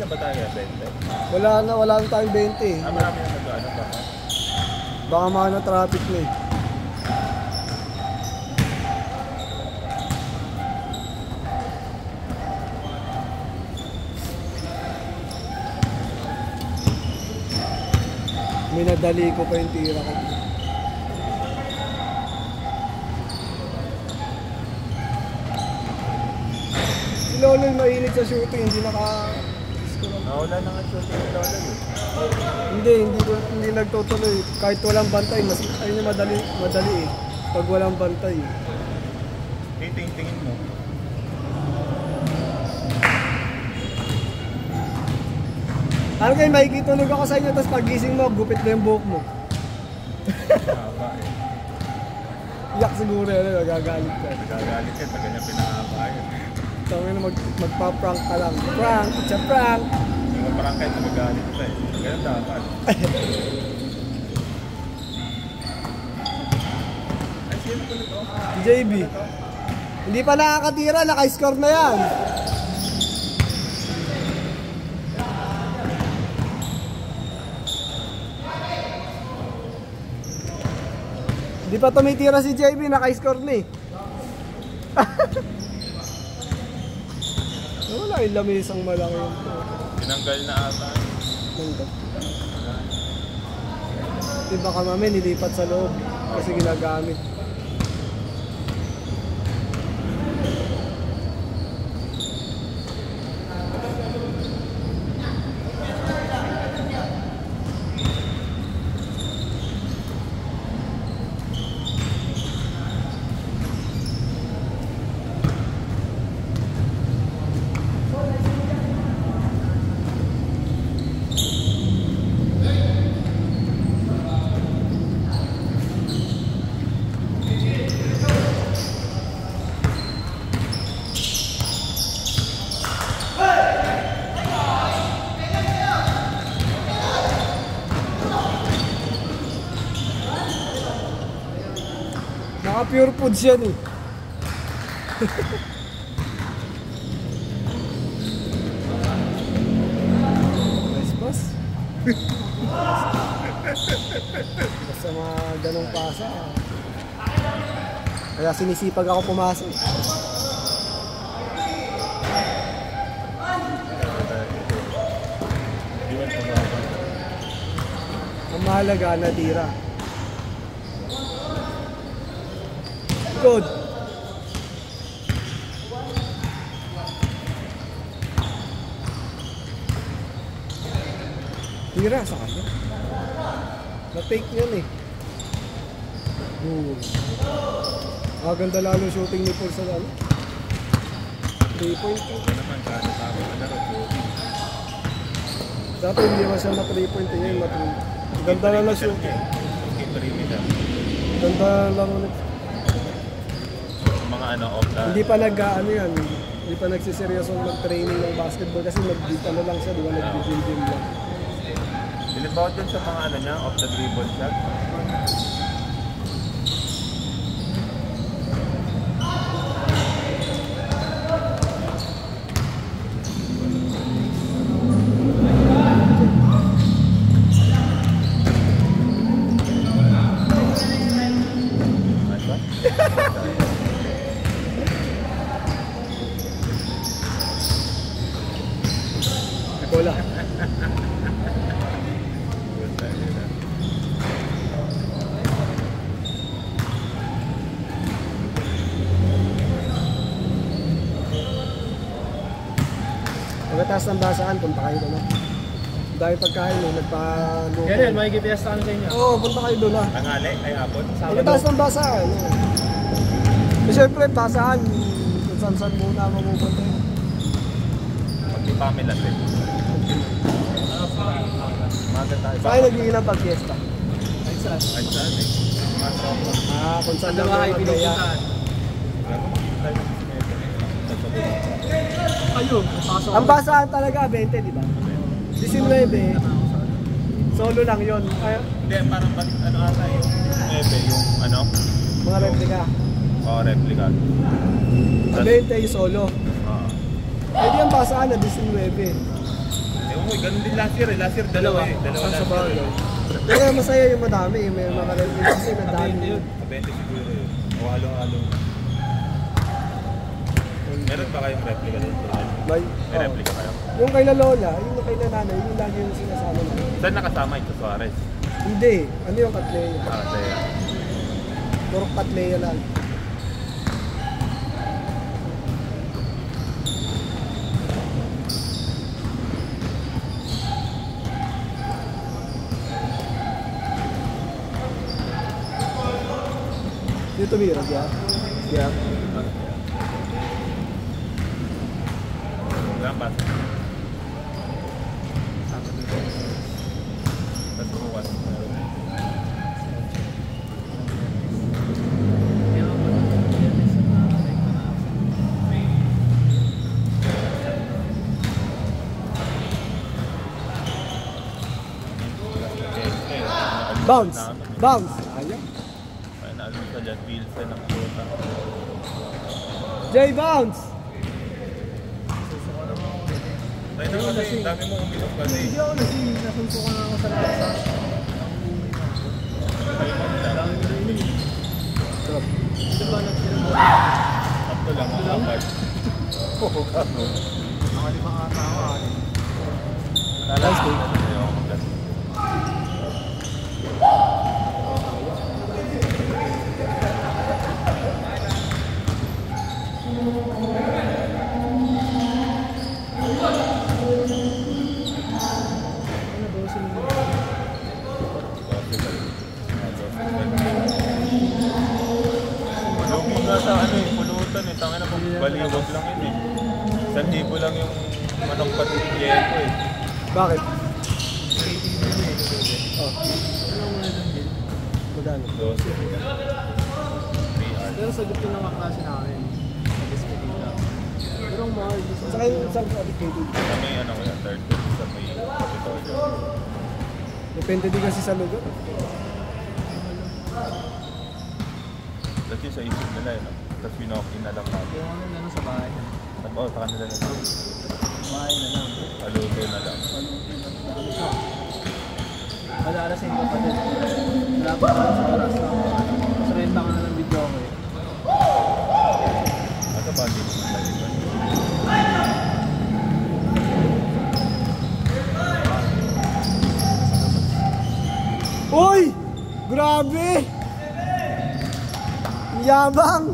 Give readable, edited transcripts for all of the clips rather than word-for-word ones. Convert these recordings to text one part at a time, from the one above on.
ba tayo 20? Wala na tayong 20. Marami na nag-ano pa. Baka mga na traffic na eh. Minadali ko pa yung tira ko. Si Lolo yung mainit sa shooting, hindi Nawala na nga shooting yung Lolo eh. Hindi nagtutuloy. Kahit walang bantay, ayun yung madali eh. Pag walang bantay. Tingin mo. Ano kayo, makikitunog ako sa inyo, tapos pagising mo, gupit na yung buhok mo. Haba eh. Iyak siguro yan, nagagalit ka. Nagagalit yan, pag ganyan pinahaba yun. Tawag na magpa-prank ka lang. Prank! It's a prank! Hindi mo parang kahit nagagalit ka eh. Ganyan dapat. Ay, sino ko nito? JB. Hindi pa nakakatira, naka-score na yan. Hindi pa tumitira si JB, naka-score na eh. Wala yung lamisang malaki yun. Tinanggal na ata. Diba ka mami, nilipat sa loob kasi ginagamit. Naka-pure foods yan eh. Nice boss. Basta mga ganong pasa. Kaya sinisipag ako pumasok. Ang mahalaga na tira. Good. Tira sa kanya. Na-take yun eh. Maganda lalo shooting ni Paul sa ano. 3 point. Naman, kaya tama na laro. Dati hindi naman siya ma-3 point ngayon ma-3. Ganda na lang shooting. Ganda na lang ulit. Mga ano, off na. Hindi pa nag-ano yan. Hindi pa nagsiseryoso mag-training ng basketball kasi nag-ano lang siya, di ba? Nag-gym lang. Dilibaw din sa mga ano niya, off the dribble shot. Wala. Pagkatapos ng basaan, punta kayo doon. Dahil pagkain mo, nagpa-luto. Ganyan, may gipiesta ano sa inyo? Oo, punta kayo doon ha. Tangali, ay apon. Pagkatapos ng basaan. Siyempre, basaan, kung saan muna mapupunta yun. Pamela din. Maga tayo. Saan nag-iilang pag-fiesta? Ay saan eh. Kung saan Ano lang ba kayo magaya. pinupuntahan? Kayo, pasok. Ang basahan talaga, 20, di ba? 19. Solo lang yun. Ay, Hindi, parang ano ata yung 9, yung ano? mga replika. Oo, replica. 20 yung solo. Eh di ang basahan na 19. eh. Ganun din last year eh. Last year dalawa eh. Dalawa Sa last bagay. year. Pero masaya yung madami. May mga reference kasi madami yun. 20 siguro yun. O halo-halo. Meron ba kayong replica doon? May Replica kayo? yung kay Lola, yung kay Nanay, yung lagi yung sinasama na. Saan nakasama ito? Suarez? Hindi. Ano yung Katleya? Saya. Puro Katleya lang. Dito tumira siya. Yeah. Lambat. Tapos bukas. Bounce! Bounce! Ayaw. Ay, naalun sa dyan. Wilson ang puta. Jay, bounce! Tayo na kasi, dami mo uminom kasi. Hindi ako nasunsukan na ako sa lasa. Diba nagsinubo? Sakto lang, kapag. Oo, kapag. Mga 5 ata ako. Nice day. Sa ano eh, pulutan eh. Tangin na kung baliwag lang yun eh. 1,000 lang yung manok patiyeko eh. Bakit? Oh. Magano? 12. 3 Pero sagot ko ng kaklase namin. Nag-despedida. Pero ang mahal dito. Sa kayo saan ka dedicated? Sa may ano kaya, third sa may Capitolio. Depende din kasi sa lugar. Dati sa isip nila eh, no? Tapos pinokin na lang natin. Yung ano na lang sa bahay. Oo, sa kanila na lang. Bahay na lang. Paluto na lang. Madarasin ko pa din. Wala pa sa oras na ako. Mas renta ka na ng video ko eh. Asa ba, hindi mo nalalipan. Uy! Grabe! Yabang!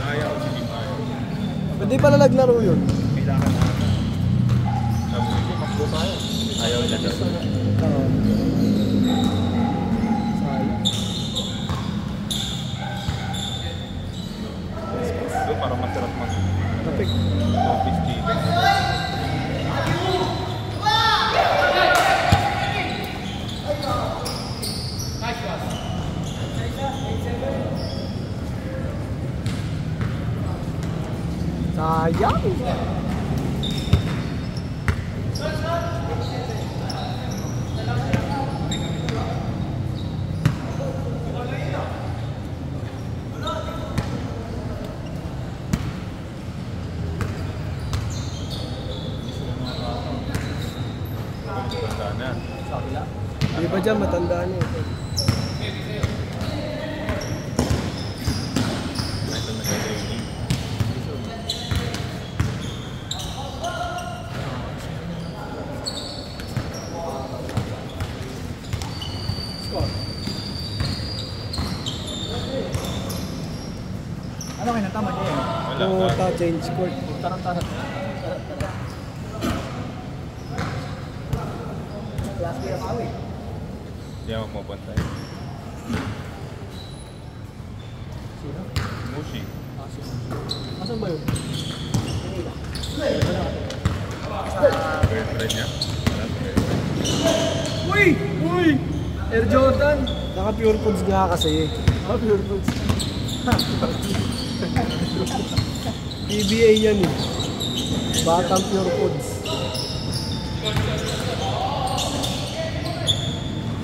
Ayaw, sige pa. Hindi pala naglaro yun. Kailangan na. Sabi ko, makbo tayo. Ayaw na daw. Oo. Sayang. Ito, para masarap mag Kapik. office chicken. Sayang! Tanda na. Sa kabila. Di ba dyan matanda niya? Ito na training. Score. Ano kayo natama niya eh? Wala Oo, ka. change court. Tarantara. Last year ako eh. Hindi ako mapunta. Sino? Mushi. Asan ba yun? Manila. Girlfriend niya. Uy! Uy! Air Jordan! Naka pure foods nga kasi. Pure foods. PBA yan eh. Batang pure foods.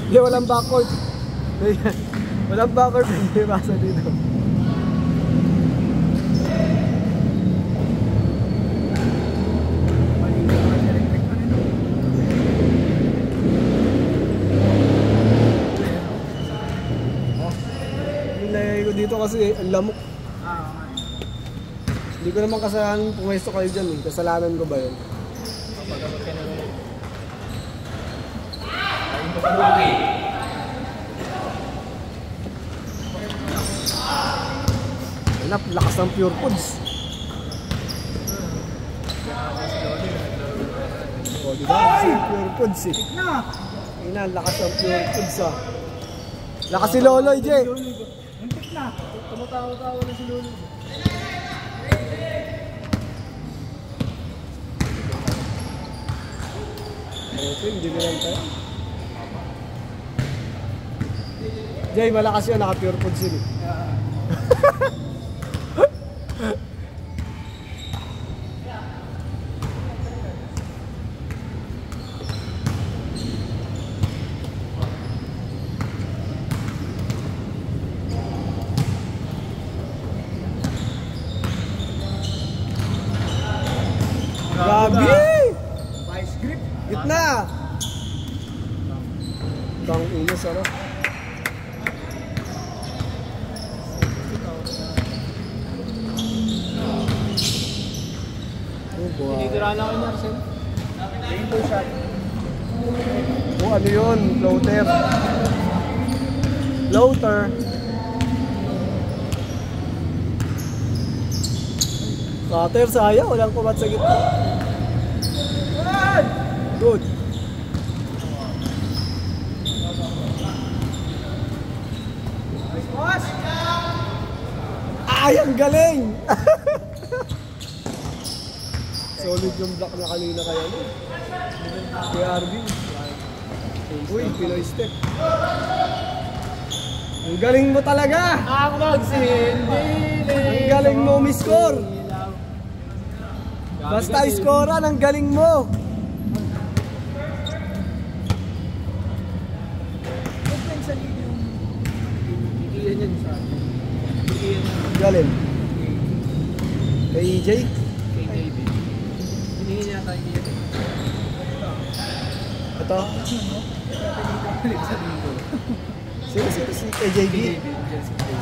Hindi, walang backward. Walang backward. Hindi basa dito. dito kasi ang lamok. Okay. Hindi ko naman kasalanan pumesto kayo dyan eh. Kasalanan ko ba yun? Pag-abot ka na rin. Ayun ko pa rin. Anak, lakas ng Pure Foods. O, di ba? Kasi Pure Foods eh. Na! Ina, lakas ng Pure Foods ah. Lakas si Loloy, Jay. Muntik na! Tumatawa-tawa na si Lolo. Okay, hindi mo lang tayo. Jay, malakas yun. Naka-Pure Foods yun eh. Grabe! Vice grip. Gitna! Bang inis, ano? Oh, boy. Tinitira na ako ni Arcel. Rainbow shot. Oh, ano yun? Floater. Floater. Cutter, sayang. Walang kumat sa gitna. Good. Boss! Ay, ang galing! Solid yung block na kanina kaya no? Kay RB. Uy, Pinoy step. Ang galing mo talaga! Ang magsindi! Ang galing mo umiscore! Basta iskoran, ang galing mo! Sa lead yung... Iiyan yan sa atin. Iiyan yan Galing. Kay EJ? kay David. Hiningin niya tayo dito. Ito? Sa dito. Sino si kay JB?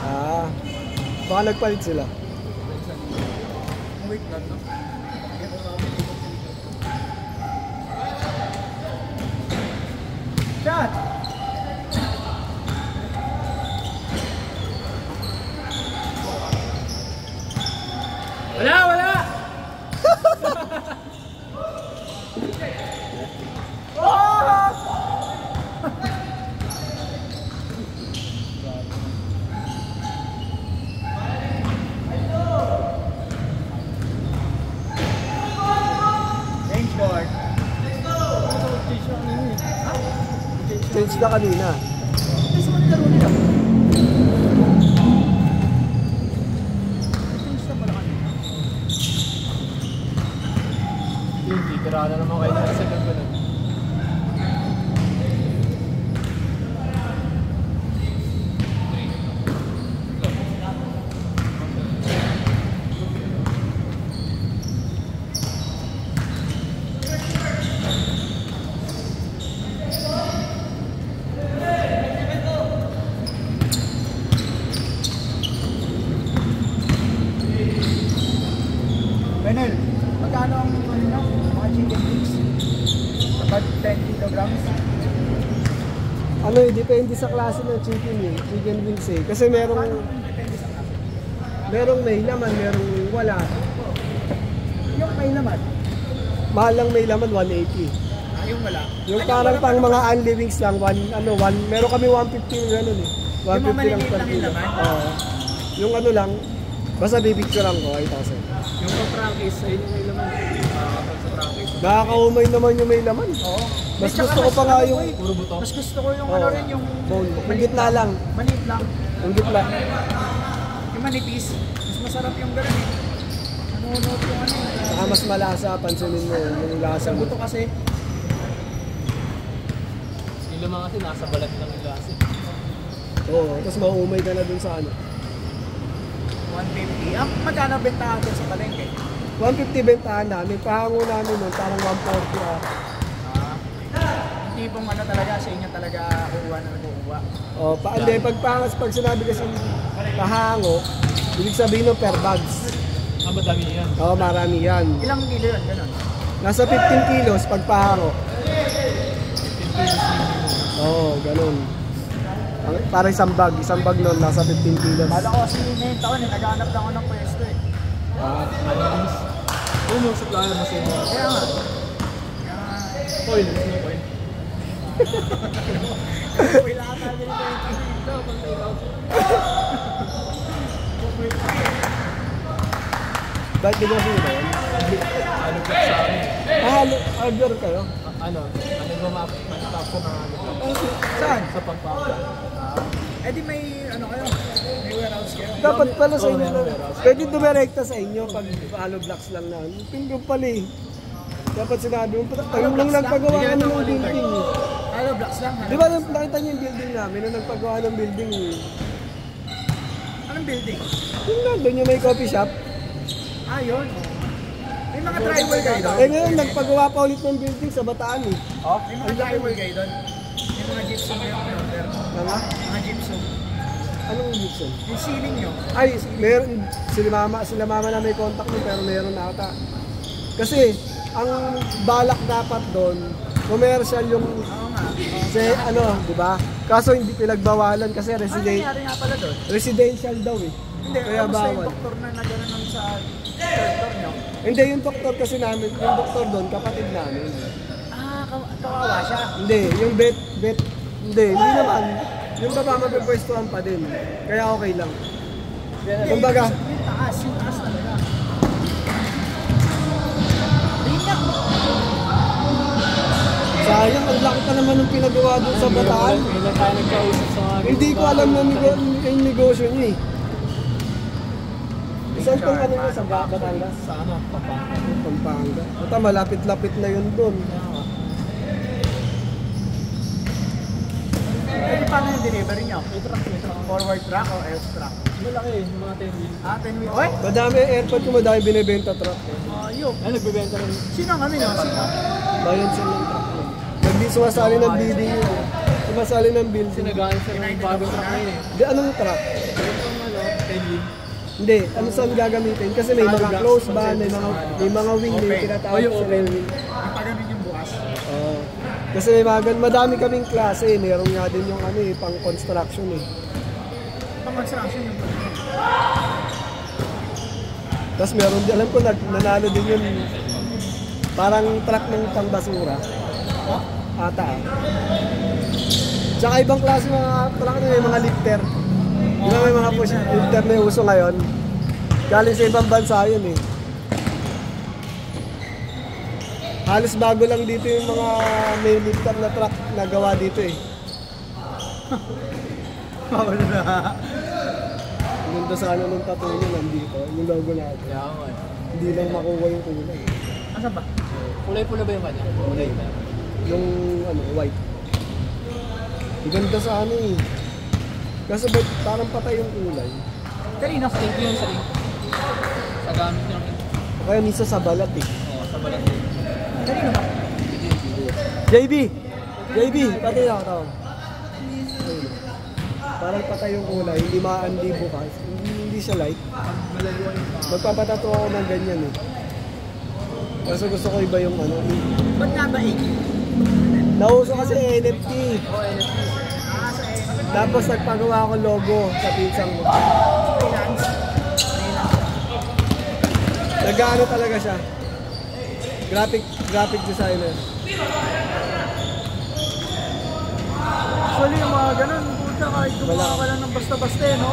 Ah. Baka nagpalit sila. Wait lang, no? Shot! Wala! Wala! Thanks, Lord. Change na kanina. Ito sa mga laro nila. Change na pala kanina. Hindi, tirada naman kayo na sa ganda nun. Benel, magkano ang mga chicken wings? About 10 kilograms? Ano eh, depende sa klase ng chicken eh. Chicken wings eh. Kasi merong may laman, merong wala. Yung may laman, Mahal lang may laman, 180. yung wala. Yung parang pang mga unli wings lang, meron kami 150 gano'n eh. 150 lang maliliit per lang yung kilo. laman? Oo. Yung ano lang, basta bibigyan lang ko, 8,000. Yung pa-practice, ayun yung may laman. Sa practice. Nakakaumay naman yung may laman. Oo. Mas gusto ko pa nga yung... Puro buto. Mas gusto ko yung Oo. ano rin, yung... Bone. Yung gitna lang. Maliit lang. Yung gitna. Yung manipis. Mas masarap yung gano'n eh. Nanunod yung ano. Saka mas malasa, pansinin mo yung lasa Sa mo. buto kasi. Yung laman kasi nasa balat ng lasa. Oo, tapos mauumay ka na dun sa ano. 150. Ang magkano bentahan doon sa palengke? 150 bentahan namin, pahango namin nun, parang 140 ah. Yung tipong ano talaga, sa inyo talaga kukuha na nagkukuha. Oh, hindi, pag sinabi kasi pahango, ibig sabihin ng per bags. Ah, madami yan. Oo, marami yan. Ilang kilo yun, gano'n? Nasa 15 kilos pag pahango. 15 kilos minimum. Oo, ganun. Para isang bag nun, nasa 15 kilos. Bala ko kasi ngayon taon, naghanap lang ako ng pwesto eh. Anilis. Ano yung supplier mo sa inyo? Kaya nga. Oil. Gusto niyo oil? Kailangan namin ito ito, pag take out. Bakit di ba sino ba yun? Ano po sa amin? Order kayo? Ano manufacture ko ng ano. Saan? Sa Pampanga. Eh di may ano kayo? May warehouse kayo? Dapat pala sa Oo, inyo meron, na. meron. Pwede dumirekta sa inyo pag hollow blocks lang na. Tingnan pala eh. Dapat sinabi mo, tayo nung nagpagawa kami ng building eh. Hello, blocks lang. Di ba nakita niyo yung building namin nung nagpagawa ng building eh? Anong building? Yung nandun yung may coffee shop. Ah, yun. May mga drywall kayo doon? Eh ngayon, nagpagawa pa ulit ng building sa Bataan eh. Oh? May mga drywall kayo doon? May mga gypsum kayo order? Tama? Mga gypsum. Anong Gibson? Yung ceiling nyo? Ay, meron, sila mama na may contact mo pero meron na ata. Kasi, ang balak dapat doon, commercial yung Oo nga. ano, di ba? Kaso hindi pinagbawalan kasi Ano nangyari nga pala doon? residential daw eh. Hindi, Kaya kamusta yung bawal. doktor na nagano'n sa third floor nyo? Hindi, yung doktor kasi namin, yung doktor doon, kapatid namin. Ah, kawawa siya. Hindi, yung hindi naman. Yung baba mapipwestuhan pa din. Kaya okay lang. Kumbaga, Yung taas talaga. Ayun nga. sayang, ang laki pa naman ng pinagawa doon sa Bataan. Kailan tayo nagkausap sa mga Hindi ko alam na yung negosyo niya eh. Isang pang ano yun sa Batangas? sa ano, Pampanga. Pampanga. Ata, malapit-lapit na yun doon. Kaya nga. Eh, paano yung delivery nyo? May truck. Forward truck o air truck? Malaki, yung mga 10 wheel. Ah, 10 wheel. Oy! Madami airport ko, madami binibenta truck. Ayun. Ay, nagbibenta rin. Sino ang ano yun? Sino? Bayan siya ng truck. Hindi sumasali ng bidding yun. Sumasali ng Kasi building. nagaling siya ng bagong truck ngayon eh. Di, anong truck? Yung ano, 10 wheel. Hindi, ano saan gagamitin? Kasi may mga close ba, may mga wing, may tinatawag Oh, yung sa open. wing. Yung paganon yung bukas. Oo. Kasi may madami kaming klase, meron nga din yung ano eh, pang construction eh. Pang construction yung bukas. Tapos meron din, alam ko nanalo din yun, parang truck ng pangbasura. Ata ah. Tsaka ibang klase mga truck na may mga lifter. Di ba may mga push lifter na yung uso ngayon? Galing sa ibang bansa yun eh. Halos bago lang dito yung mga may lifter na truck na gawa dito eh. Bawal na. Ganda sana ng tattoo niya nandito, yung logo natin. Kaya nga eh. Hindi lang makuha yung kulay. Asa ba? Kulay-pula ba yung kanya? Kulay ba? Yung ano, white. Ganda sa ano eh. Kasi ba't parang patay yung kulay? Kanina Sa ink yun, sa ink. Sa gamit ng ink. O kaya minsan sa balat eh. Oo, sa balat din. Kanina ba? JB! JB! Pati na ako tawag. Ayun. Parang patay yung kulay, hindi bukas. Hindi siya light. Magpapatato ako ng ganyan eh. Kasi gusto ko iba yung ano. Ba't nga ba ink? Nauso kasi NFT. Oo, NFT. Ah, sa Tapos nagpagawa ako logo sa pinsang mo. freelance. Nag-ano talaga siya. Graphic designer. Actually, yung mga ganun, puta kahit gumawa ka lang ng basta-basta eh, no?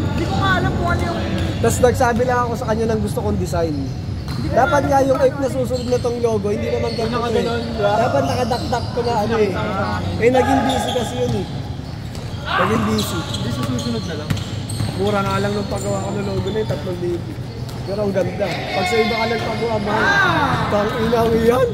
Hindi ko nga alam kung ano yung... Tapos nagsabi lang ako sa kanya ng gusto kong design. Dapat nga yung 8 na susunod na tong logo, hindi naman ganito eh. Nakaganon, diba? Dapat nakadakdak ko na ano eh. Eh naging busy kasi yun eh. Naging busy. Hindi susunod na lang. Mura nga lang nung paggawa ko ng logo na yung 3,000. Pero ang ganda. Pag sa iba ka nagpagawa, mahal. Tang inang iyan.